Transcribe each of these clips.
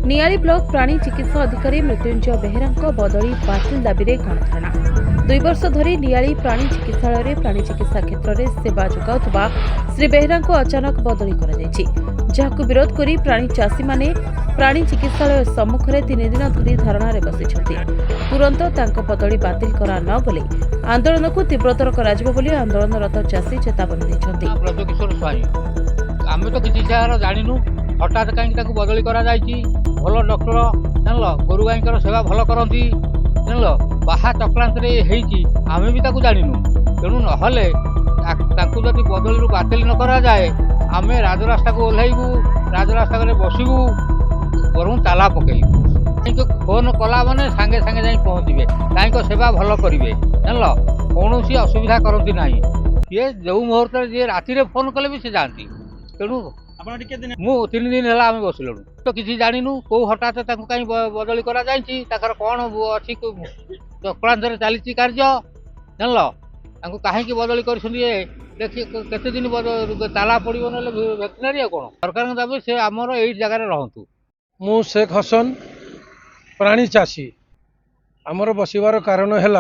Niali block प्राणी चिकित्सा अधिकारी मृत्युंजय बेहेरा बदली बातिल दाबी गणधारणा 2 वर्ष धरी नियाली प्राणी चिकित्सालय प्राणी चिकित्सा क्षेत्र में सेवा जोगाउथबा श्री बेहेरा को अचानक बदली कर विरोध कर प्राणी चाषी माने प्राणी चिकित्सालय सम्मुख में 3 दिन धरी धारणा बसी तुरंत तांको बदली बातिल करा न गले आंदोलन को तीव्रतर करा बोली आंदोलनरत चाषी चेतावनी हठात कहीं बदली करा भल डॉक्टर जान गोरु गाई सेवा भल करती जान बाहा चक्रांत आम भी जानू तेणु ना जदि बदली बातिल न करा जाए आम राजरास्ता को ओह्लू राजरास्ता बसबू बर ताला पकईबू फोन कला मैंने सांगे सांगे जा पहुँचे कहीं सेवा भल करेंगे जान कौन असुविधा करती ना ये जो मुहूर्त जी राति फोन कले भी से जाती तेणु मु 3 दिन है आम बसलु तो किसी जानू कौ हठात कहीं बदली करा कौन अच्छी चक्रांत चली कार्य जान कहीं बदली कर केते दिन ताला पड़ो ना भेटनारी कौन सरकार दाबी से आमर यही जगार रहतु। मु शेख हसन प्राणी चाषी आमर बसबार कारण है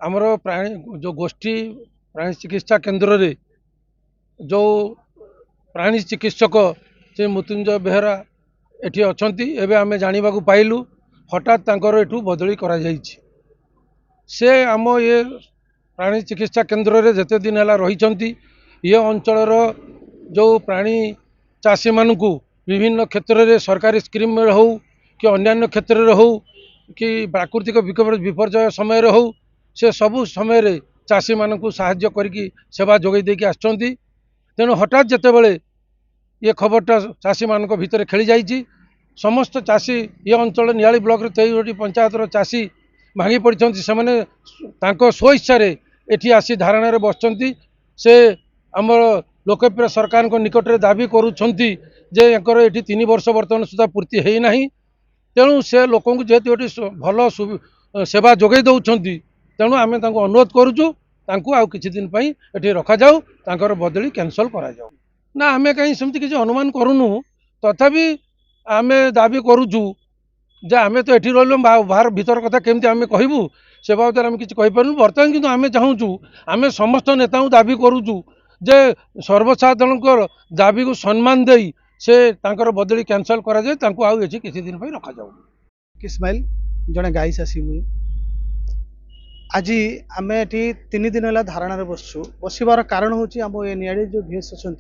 आमर प्राणी जो गोष्ठी प्राणी चिकित्सा केन्द्र रे जो प्राणी चिकित्सक से मृत्युंजय बेहेरा एठी अछंती एबे आमे जानिबा को पाइलु हठात तांकर एठू बदली करा जायछि से आम ये प्राणी चिकित्सा केन्द्र रे जते दिन हला रहिछंती ये अंचलर जो प्राणी चाषी मानकू विभिन्न क्षेत्र रे सरकारी स्कीम में हो कि अन्य क्षेत्र रे हो कि प्राकृतिक विपर्यय समय रे हो से सबु समय रे चाषी मानकू सहाय्य करिकी सेवा जोगै देकी आछंती तेणु हठात जिते बड़े ये खबरटा चाषी मान भितर खेली जाइए समस्त चाषी ये अंचल नियाली ब्लॉक 23 पंचायतर चाषी भांगी पड़ते से स्व इच्छा एठी आसी धारणा बसचंती से आमर लोकप्रिय सरकार निकट में दाबी करुँचे जे ये 3 वर्ष बर्तमान सुधा पूर्ति है ना तेणु से लोक जेहेतु ये भल सेवा जोगे दौरान तेणु आम अनुरोध करुचु आउ किछि दिन पई एठी रखा जाऊ तांकर बदली कैंसल करा जाऊ ना आमे कहीं सेमती किछि अनुमान करूनु तथापि आमे दाबी करूचु जे आमे तो एठी रहलु बाहर भीतर कथा केमती आमे कहिबू से बाबद आमे किछि कहि परनु वर्तमान किंतु आमे चाहूचु आमे समस्त नेताओं दाबी करूचु जे सर्वसाधारण दाबी को सम्मान देई से तांकर बदली कैंसल करा जाए तांको आउ एठी किछि दिन पई रखा जाऊ। किस्माइल जड़े गाई चाषी मुई आज आम ये 3 दिन है धारणा बसचु बसबार कारण हूँ आम ए नियाड़ी जो भीएस अच्छा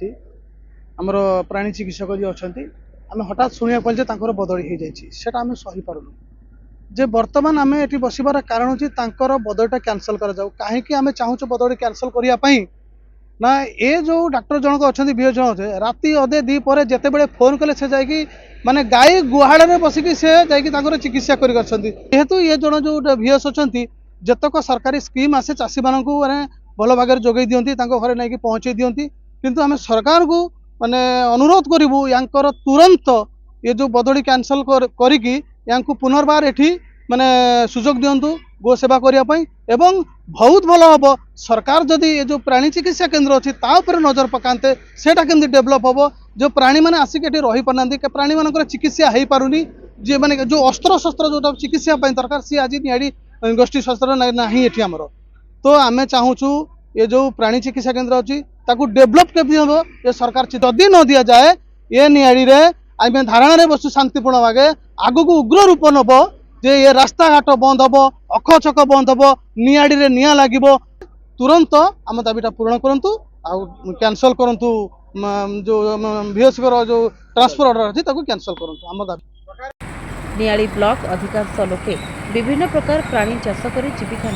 आमर प्राणी चिकित्सक जी अच्छा आम हठात शुणा पाले बदली हो जाए आम सही पारूँ जे बर्तमान आम ये बसबार कारण हूँ बदलीटा कैंसल कर कहीं आम चाहूँ बदली कैंसल करने ना ये जो डॉक्टर जनक अच्छा भीएस जन राति अधे दी पर जिते बड़े फोन कले से जाकि माने गाई गुहाड़ में बसिकी से जाकि चिकित्सा करेतु ये जन जो भीएस अच्छा जतक सरकारी स्कीम आसे चाषी मानक माने भल भाग जोगे दियंती घरे नहीं पहुँचे दियंती किंतु आम सरकार को माने अनुरोध करूँ यांकर तुरंत ये जो बदली कैंसल करिकी यांकु पुनर्बार एठी माने सुजोग दियंतु गो सेवा करने एवं बहुत भल हम सरकार जदि ये जो प्राणी चिकित्सा केन्द्र अच्छी तापर नजर पकाते सेटा केमती डेभलप हम जो प्राणी मैंने आसिक रही पारना प्राणी मान चिकित्सा हो पारुनी जे माने जो अस्त्र शस्त्र जो चिकित्सा दरकार सी आज नियाड़ी गोष्ठी शस्त्र ना ये आमर तो आम चाहूँ ये जो प्राणी चिकित्सा केन्द्र अच्छी डेभलप केमती हम ये सरकार जदि न दि जाए ये नियाड़ी आम धारणा बसु शांतिपूर्ण भागे आग को उग्र रूप नब जे ये रास्ता घाट बंद हम अख छक बंद हम नियाड़ी रे निया लागिबो तुरंत आम दाबीटा पूरण करंतु आ कैंसल करंतु जो भीएसकर जो ट्रांसफर ऑर्डर अछि ताको कैंसल करंतु आम दाबी। नियाली ब्लॉक अधिकांश लोके विभिन्न प्रकार प्राणी चाष कर जीविका